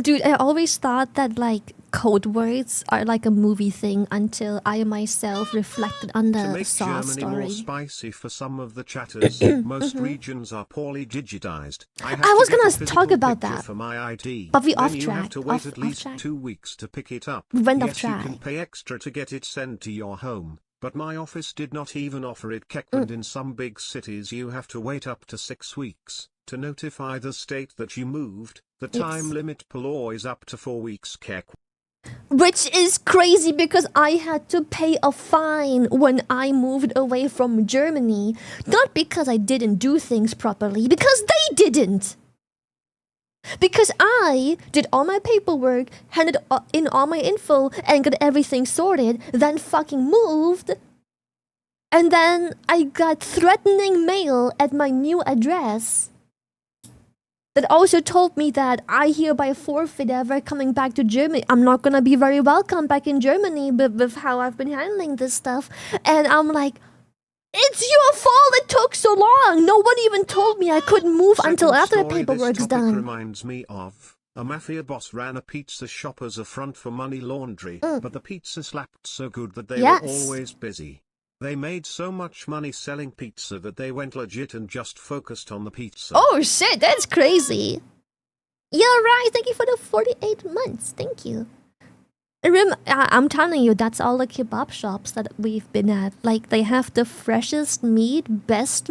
Dude, I always thought that like code words are like a movie thing until I myself reflected on To the make Saw Germany more story. spicy for some of the chatters, most regions are poorly digitized. I I have to was get a gonna talk physical about picture that, for my ID. but we Then off you have track. to wait Off at off least track. 2 weeks to pick it up. We went off Yes, you can track. pay extra to get it sent to your home, but my office did not even offer it. Mm, And in some big cities you have to wait up to 6 weeks to notify the state that you moved. The time yes. limit per law is up to 4 weeks. Which is crazy because I had to pay a fine when I moved away from Germany. Not because I didn't do things properly, because they didn't. Because I did all my paperwork, handed in all my info, and got everything sorted, then fucking moved. And then I got threatening mail at my new address that also told me that I hereby forfeit ever coming back to Germany. I'm not gonna be very welcome back in Germany with how I've been handling this stuff. And I'm like, it's your fault it took so long. No one even told me I couldn't move until Second after the story. This paperwork's topic done. reminds me of a mafia boss ran a pizza shop as a front for money laundry, Mm. but the pizza slapped so good that they were Yes. always busy. They made so much money selling pizza that they went legit and just focused on the pizza. Oh shit, that's crazy. You're right. Thank you for the 48 months. Thank you. I'm telling you, that's all the kebab shops that we've been at. Like, they have the freshest meat, best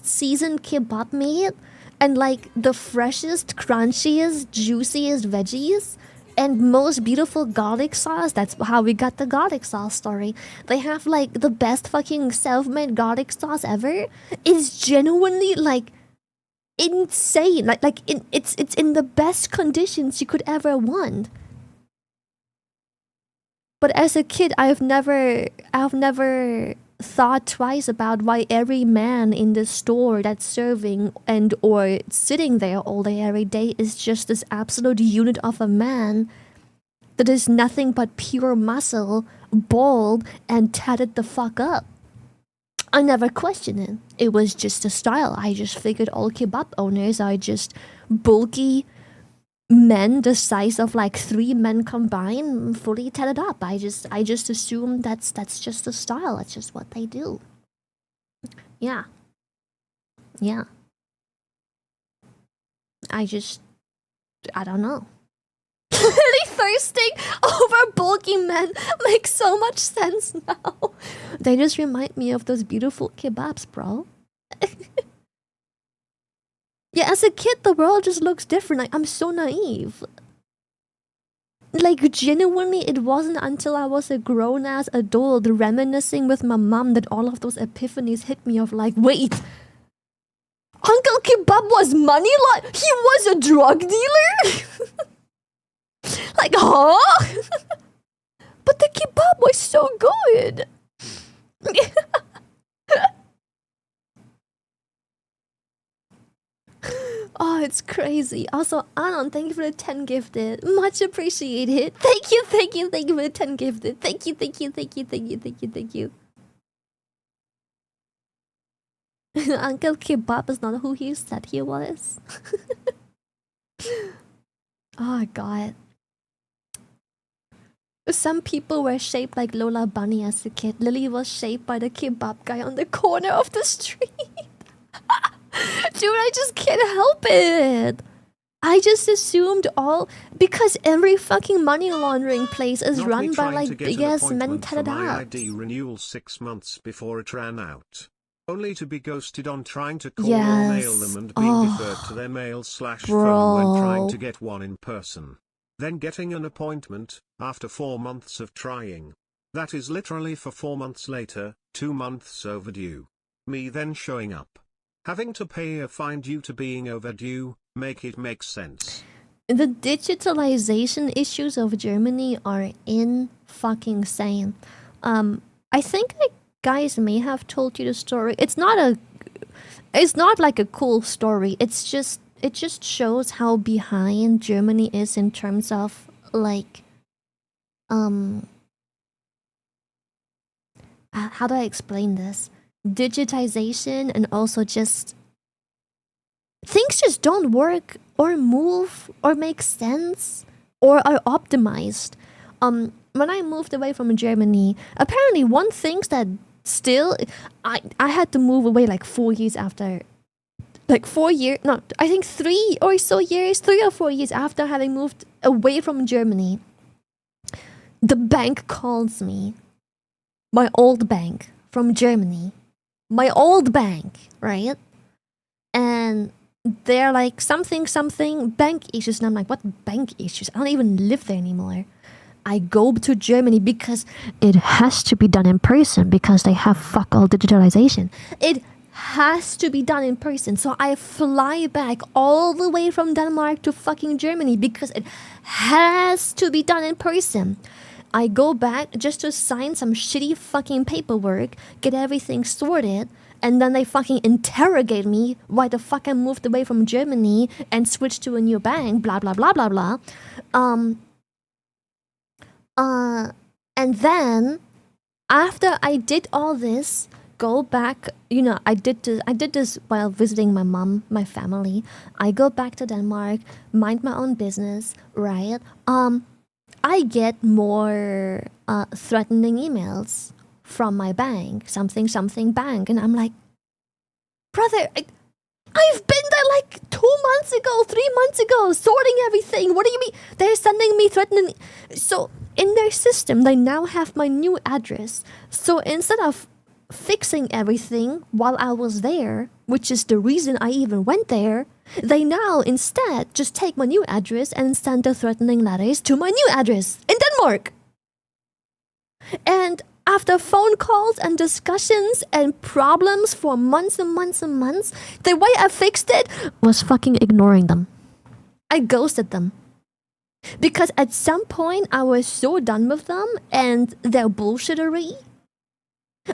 seasoned kebab meat, and like the freshest, crunchiest, juiciest veggies, and most beautiful garlic sauce. That's how we got the garlic sauce story. They have like the best fucking self made garlic sauce ever. It's genuinely like insane. It's in the best conditions you could ever want. But as a kid, I've never thought twice about why every man in the store that's serving and or sitting there all day every day is just this absolute unit of a man that is nothing but pure muscle, bald, and tatted the fuck up. I never questioned it. It was just a style. I just figured all kebab owners are just bulky men the size of like 3 men combined, fully tatted up. I just assume that's just the style. That's just what they do. Yeah, yeah. I don't know. Really thirsting over bulky men makes so much sense now. They just remind me of those beautiful kebabs, bro. Yeah, as a kid, the world just looks different. Like, I'm so naive. Like, genuinely, it wasn't until I was a grown ass adult reminiscing with my mom that all of those epiphanies hit me of like, wait, Uncle Kebab was money he was a drug dealer? Like, huh? But the kebab was so good. Oh, it's crazy. Also, Anon, thank you for the 10 gifted. Much appreciated. Thank you, thank you, thank you for the 10 gifted. Thank you, thank you, thank you, thank you, thank you, thank you. Uncle Kebab is not who he said he was. Oh, God. Some people were shaped like Lola Bunny as a kid. Lily was shaped by the kebab guy on the corner of the street. Dude, I just can't help it. I just assumed all because every fucking money laundering place is Not me run by trying to like get big an ass men appointment for tatted my up. ID renewal 6 months before it ran out. Only to be ghosted on trying to call or mail them Yes. and being deferred to Oh, their mail/phone when trying to bro. get one in person. Then getting an appointment, after 4 months of trying. That is literally for 4 months later, 2 months overdue. Me then showing up. Having to pay a fine due to being overdue, make it make sense. The digitalization issues of Germany are in fucking sane. I think I guys may have told you the story. It's not like a cool story. It just shows how behind Germany is in terms of like um how do I explain this? Digitization and also just things just don't work or move or make sense or are optimized. When I moved away from Germany, apparently one thing that still I had to move away like 4 years after, like 4 years, no, I think 3 or 4 years after having moved away from Germany. The bank calls me, my old bank from Germany, my old bank, right? And they're like something bank issues, and I'm like, what bank issues? I don't even live there anymore. I go to Germany because it has to be done in person because they have fuck all digitalization. It has to be done in person. So I fly back all the way from Denmark to fucking Germany because it has to be done in person. I go back just to sign some shitty fucking paperwork, get everything sorted, and then they fucking interrogate me why the fuck I moved away from Germany and switched to a new bank, blah blah blah blah blah. And then after I did all this, go back, I did this while visiting my mom, my family. I go back to Denmark, mind my own business, right? I get more threatening emails from my bank, something bank, and I'm like, brother, I've been there like 2 months ago, 3 months ago, sorting everything. What do you mean? They're sending me threatening. So in their system, they now have my new address. So instead of fixing everything while I was there, which is the reason I even went there, they now instead just take my new address and send the threatening letters to my new address in Denmark. And after phone calls and discussions and problems for months and months and months, the way I fixed it was fucking ignoring them. I ghosted them. Because at some point I was so done with them and their bullshittery,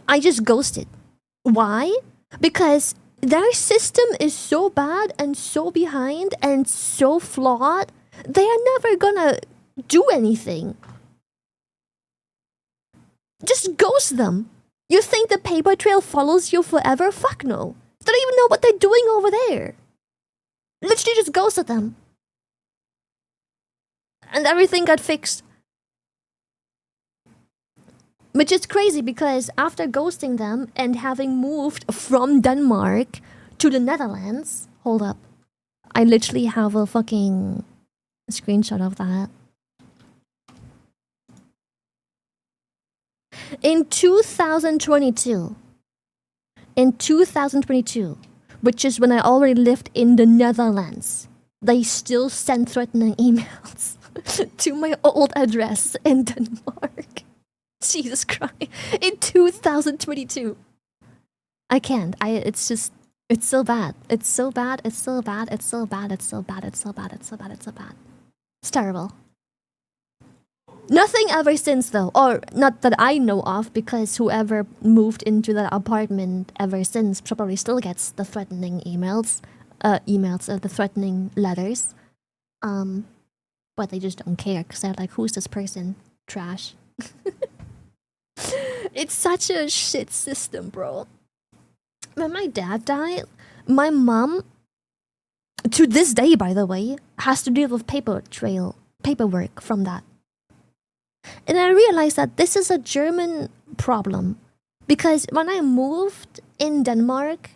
I just ghosted. Why? Because their system is so bad and so behind and so flawed, they are never gonna do anything. Just ghost them. You think the paper trail follows you forever? Fuck no. They don't even know what they're doing over there. Literally just ghosted them. And everything got fixed. Which is crazy because after ghosting them and having moved from Denmark to the Netherlands, hold up, I literally have a fucking screenshot of that. In 2022, which is when I already lived in the Netherlands, they still send threatening emails to my old address in Denmark. Jesus Christ. In 2022. I can't. It's so bad. It's so bad. It's so bad. It's so bad. It's so bad. It's so bad. It's so bad. It's so bad. It's terrible. Nothing ever since though, or not that I know of, because whoever moved into that apartment ever since probably still gets the threatening emails, the threatening letters. But they just don't care because they're like, who's this person? Trash. It's such a shit system, bro. When my dad died, my mom, to this day, by the way, has to deal with paperwork from that. And I realized that this is a German problem because when I moved in Denmark,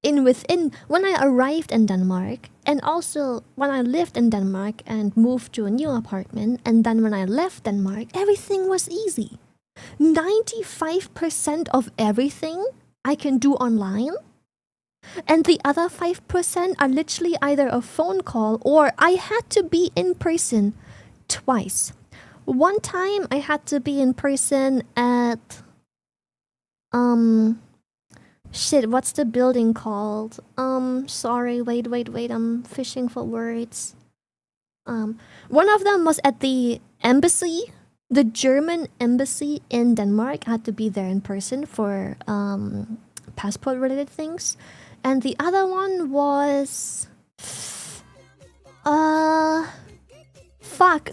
when I arrived in Denmark, and also when I lived in Denmark and moved to a new apartment, and then when I left Denmark, everything was easy. 95% of everything I can do online, and the other 5% are literally either a phone call or I had to be in person twice. One time I had to be in person at what's the building called? Sorry, wait, I'm fishing for words. One of them was at the embassy, the German embassy in Denmark. I had to be there in person for passport related things. And the other one was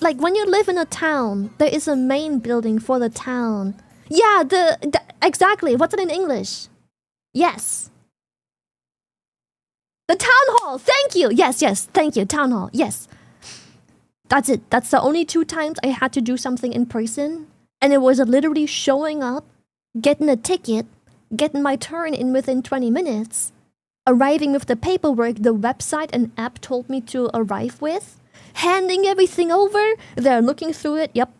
like when you live in a town, there is a main building for the town. Yeah, exactly. What's it in English? Yes. The town hall. Thank you. Yes, thank you. Town hall. Yes. That's it. That's the only 2 times I had to do something in person. And it was literally showing up, getting a ticket, getting my turn in within 20 minutes, arriving with the paperwork the website and app told me to arrive with, handing everything over. They're looking through it. Yep.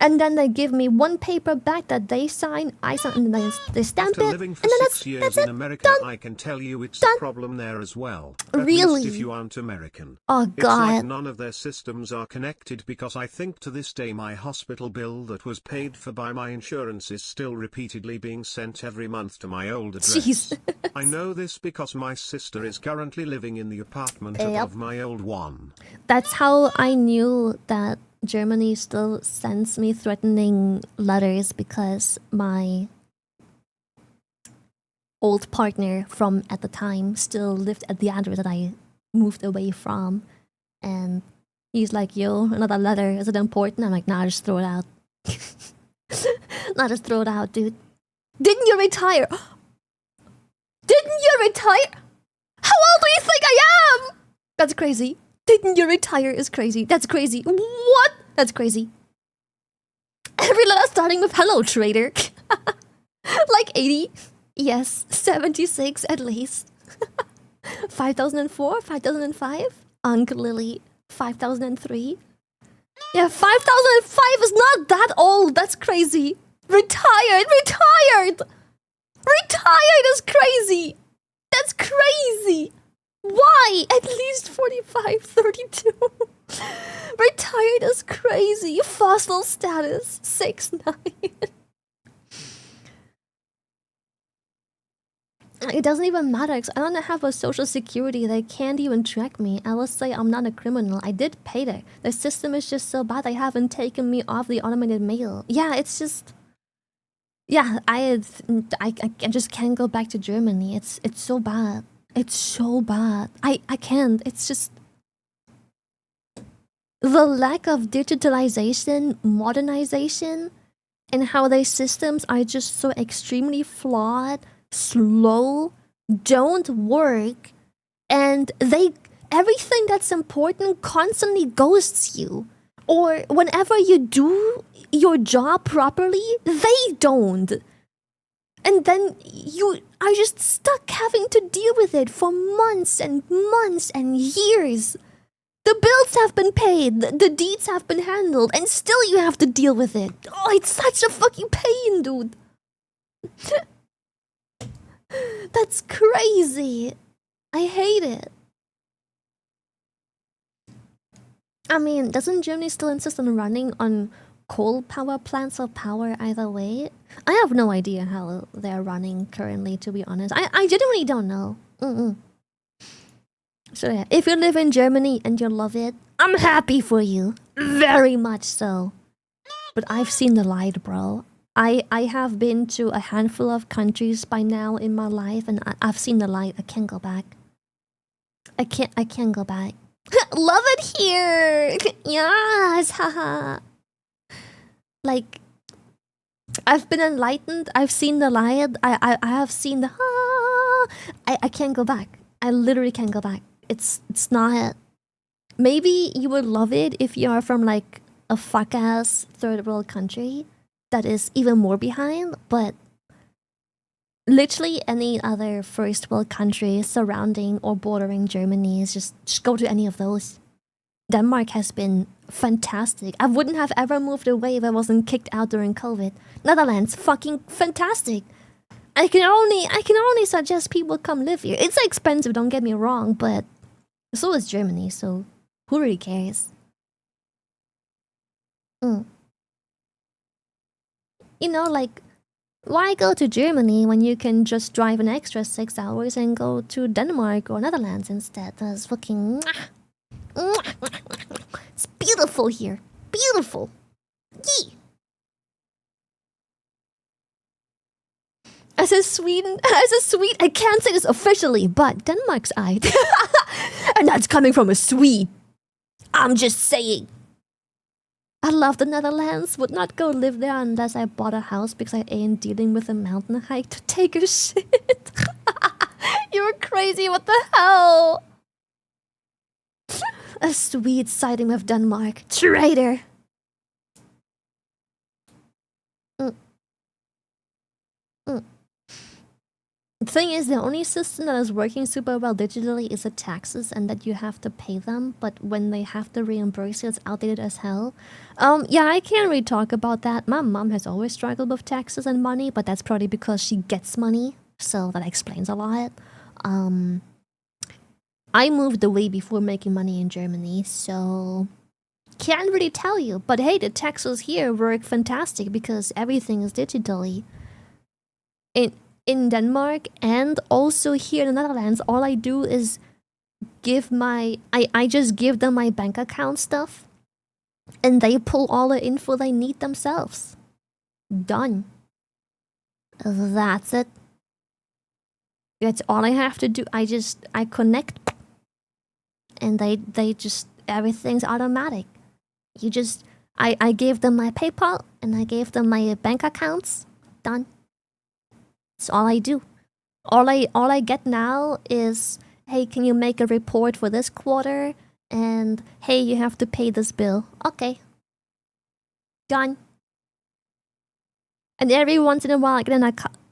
And then they give me 1 paper back that they sign, I sign, and then they stamp After it. living for and then 6 years that's in it. America, Done. I can tell you it's Done. a problem there as well. At Really? least if you aren't American. Oh, It's God. like none of their systems are connected because I think to this day my hospital bill that was paid for by my insurance is still repeatedly being sent every month to my old address. Jeez. I know this because my sister is currently living in the apartment Yep. above my old one. That's how I knew that Germany still sends me threatening letters, because my old partner from at the time still lived at the address that I moved away from. And he's like, yo, another letter. Is it important? I'm like, nah, just throw it out. Nah, just throw it out, dude. Didn't you retire? Didn't you retire? How old do you think I am? That's crazy. Didn't you retire is crazy. That's crazy. What? That's crazy. Every letter starting with hello, trader. Like 80. Yes. 76 at least. 5004, 5005. Uncle Lily, 5003. Yeah, 5005 is not that old. That's crazy. Retired. Retired is crazy. That's crazy. Why? At least 45, 32. Retired is crazy. Fossil status, 6'9". It doesn't even matter, because I don't have a social security. They can't even track me. I will say I'm not a criminal. I did pay it. The system is just so bad they haven't taken me off the automated mail. Yeah, it's just... Yeah, I just can't go back to Germany. It's so bad. It's so bad. I can't. It's just... The lack of digitalization, modernization, and how their systems are just so extremely flawed, slow, don't work, and everything that's important constantly ghosts you. Or whenever you do your job properly, they don't. And then you are just stuck having to deal with it for months and months and years. The bills have been paid, the deeds have been handled, and still you have to deal with it. Oh, it's such a fucking pain, dude. That's crazy. I hate it. I mean, doesn't Germany still insist on running on coal power plants or power either way? I have no idea how they're running currently, to be honest. I genuinely don't know. So yeah, if you live in Germany and you love it, I'm happy for you. Very much so. But I've seen the light, bro. I have been to a handful of countries by now in my life, and I've seen the light. I can't go back. I can't go back. Love it here. Yes, haha. Like, I've been enlightened. I've seen the light. I have seen the I can't go back. I literally can't go back. It's not... Maybe you would love it if you are from like a fuck ass third world country that is even more behind, but literally any other first world country surrounding or bordering Germany is just go to any of those. Denmark has been fantastic. I wouldn't have ever moved away if I wasn't kicked out during COVID. Netherlands, fucking fantastic. I can only suggest people come live here. It's expensive, don't get me wrong, but so is Germany, so who really cares? You know, like, why go to Germany when you can just drive an extra 6 hours and go to Denmark or Netherlands instead? That's fucking... It's beautiful here. Beautiful. Yee. As a Swede, I can't say this officially, but Denmark's eyed. And that's coming from a Swede. I'm just saying. I love the Netherlands. Would not go live there unless I bought a house because I ain't dealing with a mountain hike to take a shit. You're crazy, what the hell? A sweet siding with Denmark. Traitor! Mm, mm. The thing is, the only system that is working super well digitally is the taxes and that you have to pay them, but when they have to reimburse you, it's outdated as hell. Yeah, I can't really talk about that. My mom has always struggled with taxes and money, but that's probably because she gets money, so that explains a lot. I moved away before making money in Germany, so can't really tell you. But hey, the taxes here work fantastic because everything is digitally. In Denmark and also here in the Netherlands, all I do is I just give them my bank account stuff and they pull all the info they need themselves. Done. That's it. That's all I have to do. I connect and they just everything's automatic. I gave them my PayPal and I gave them my bank accounts. Done. That's all I do. All I get now is, hey, can you make a report for this quarter? And hey, you have to pay this bill. Okay. Done. And every once in a while I get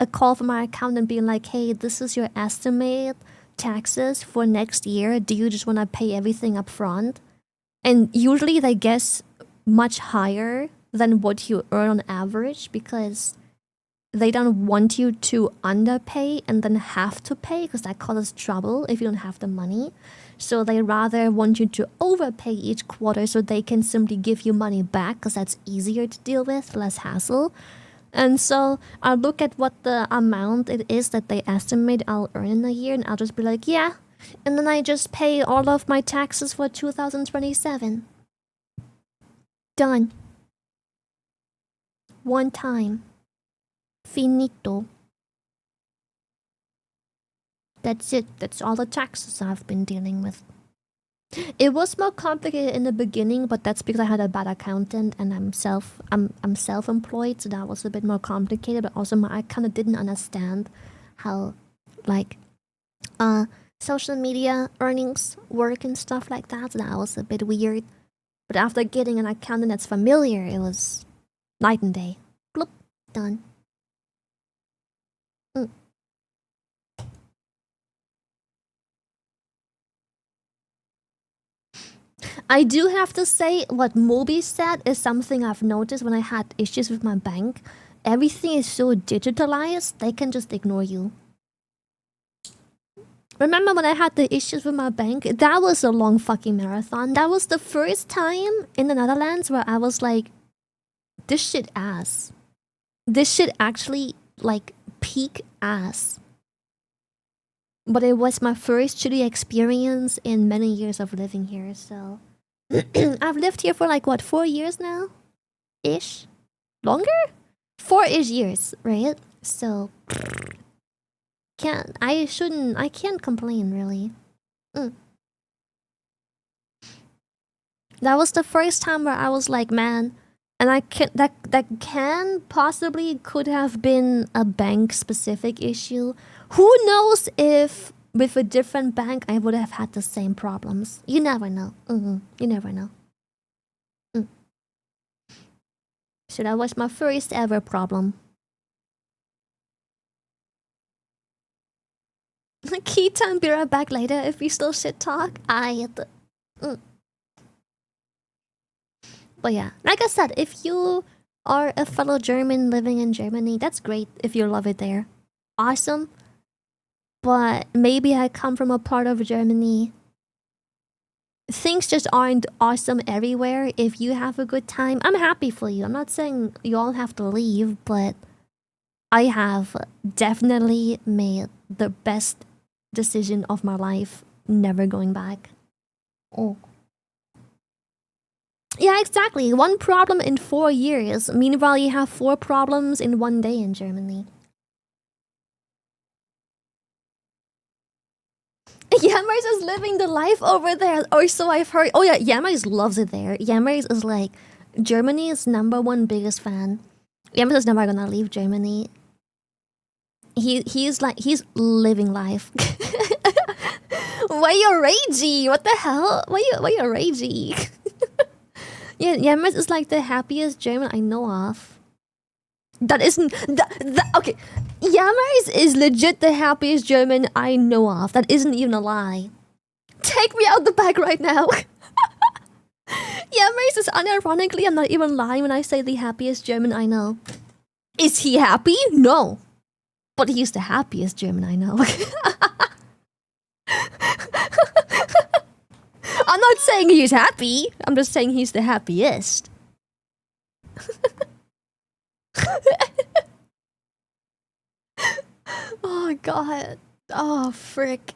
a call from my accountant being like, hey, this is your estimate taxes for next year. Do you just want to pay everything up front? And usually they guess much higher than what you earn on average because they don't want you to underpay and then have to pay because that causes trouble if you don't have the money. So they rather want you to overpay each quarter so they can simply give you money back because that's easier to deal with, less hassle. And so I'll look at what the amount it is that they estimate I'll earn in a year and I'll just be like, yeah. And then I just pay all of my taxes for 2027. Done. One time. Finito. That's it. That's all the taxes I've been dealing with. It was more complicated in the beginning, but that's because I had a bad accountant and I'm self-employed, so that was a bit more complicated. But also, I kind of didn't understand how, like, social media earnings work and stuff like that. So that was a bit weird. But after getting an accountant that's familiar, it was night and day. Bloop, done. I do have to say, what Moby said is something I've noticed when I had issues with my bank. Everything is so digitalized, they can just ignore you. Remember when I had the issues with my bank? That was a long fucking marathon. That was the first time in the Netherlands where I was like, this shit ass. This shit actually, like, peak ass. But it was my first shitty experience in many years of living here, so... I've lived here for like, what, 4 years now? Ish? Longer? 4-ish years, right? So... I can't complain, really. That was the first time where I was like, man... And that can possibly could have been a bank-specific issue. Who knows if with a different bank I would have had the same problems. You never know. You never know. So that was my first ever problem. Key time, be right back later if we still shit talk. But yeah, like I said, if you are a fellow German living in Germany, that's great if you love it there. Awesome. But maybe I come from a part of Germany. Things just aren't awesome everywhere. If you have a good time, I'm happy for you. I'm not saying you all have to leave, but I have definitely made the best decision of my life, never going back. Oh. Yeah, exactly. One problem in 4 years. Meanwhile, you have 4 problems in 1 day in Germany. Yammers is living the life over there, or so I've heard. Oh yeah, Yammers loves it there. Yammers is like Germany's #1 biggest fan. Yammers is never gonna leave Germany. He's living life. Why you ragey? What the hell? Why you ragey? Yeah, Yammers is like the happiest German I know of. That isn't okay. Yammers is legit the happiest German I know of. That isn't even a lie. Take me out the bag right now. Yammers is unironically, I'm not even lying when I say the happiest German I know. Is he happy? No. But he's the happiest German I know. I'm not saying he's happy. I'm just saying he's the happiest. Oh god. Oh frick.